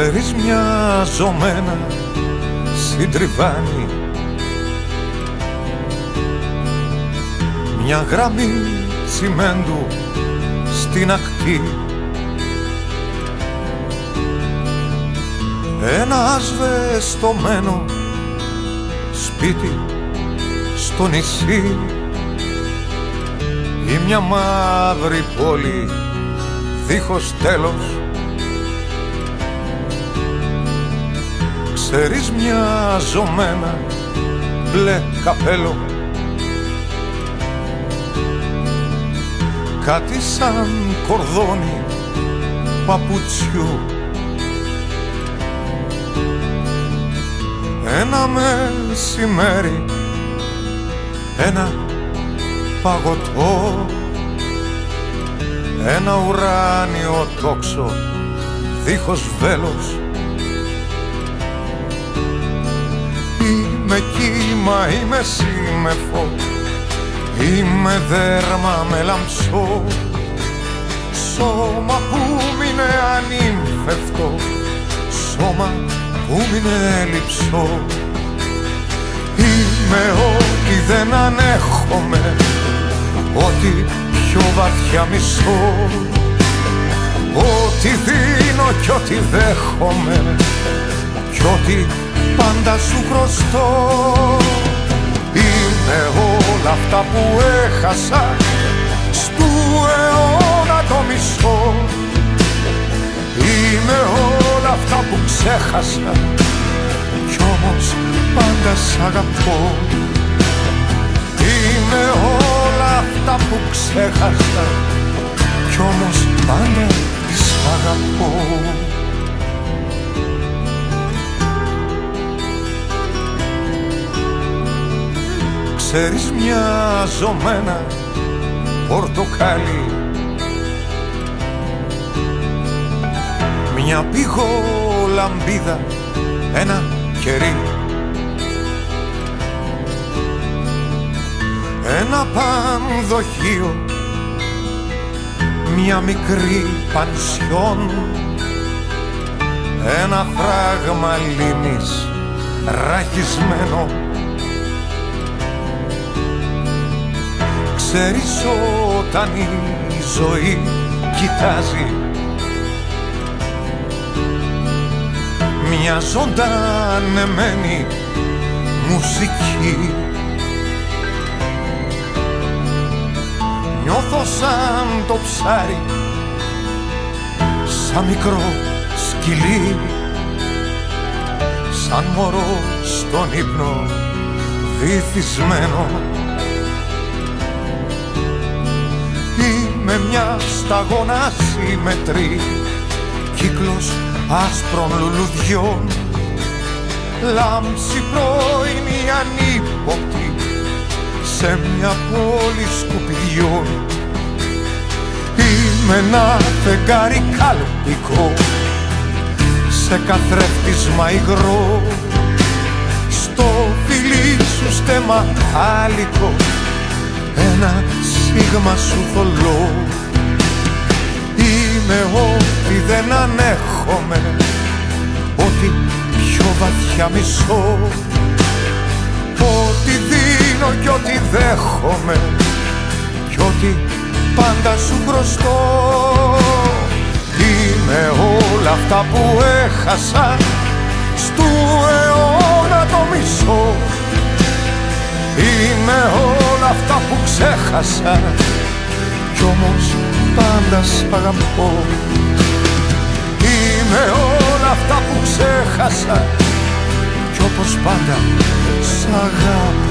Ξέρεις, μια ζωμένα συντριβάνει, μια γραμμή τσιμέντου στην ακτή, ένα ασβεστωμένο σπίτι στο νησί ή μια μαύρη πόλη δίχως τέλος. Ξέρεις, μια ζωμένα μπλε καπέλο, κάτι σαν κορδόνι παπουτσιού, ένα μεσημέρι, ένα παγωτό, ένα ουράνιο τόξο δίχως βέλος. Είμαι κύμα, είμαι σύννεφο, είμαι δέρμα με λαμψό, σώμα που μείνε ανήμφευτο, σώμα που μείνε λειψό. Είμαι ό,τι δεν ανέχομαι, ό,τι πιο βαθιά μισώ, ό,τι δίνω κι ό,τι δέχομαι κι ό,τι πάντα σου χρωστώ. Είμαι όλα αυτά που έχασα στου αιώνα το μισό, είμαι όλα αυτά που ξέχασα κι όμως πάντα σ' αγαπώ. Είμαι όλα αυτά που ξέχασα κι όμως πάντα σ' αγαπώ. Ξέρεις, μια ζωμένα πορτοκάλι, μια πηγολαμπίδα, ένα κερί, ένα πανδοχείο, μια μικρή πανσιόν, ένα φράγμα λίμνης ραγισμένο. Ξέρεις, όταν η ζωή κοιτάζει μια ζωντανεμένη μουσική, νιώθω σαν το ψάρι, σαν μικρό σκυλί, σαν μωρό στον ύπνο βυθισμένο. Είμαι μια σταγόνα συμμετρή, κύκλος άσπρων λουλουδιών, λάμψη πρωινή ανύποπτη σε μια πόλη σκουπιδιών. Είμαι ένα φεγγάρι καλπικό σε καθρέφτισμα υγρό, στο φιλί σου στέμμα άλικο, ένα σίγμα σου θολό. Είμαι ό,τι δεν ανέχομαι, ό,τι πιο βαθιά μισώ, ό,τι δίνω κι ό,τι δέχομαι κι ό,τι πάντα σου χρωστώ. Είμαι όλα αυτά που έχασα στου αιώνα το μισό, είμαι όλα αυτά που ξέχασα κι όμως πάντα σ' αγαπώ. Είμαι όλα αυτά που ξέχασα κι όπως πάντα σ' αγαπώ.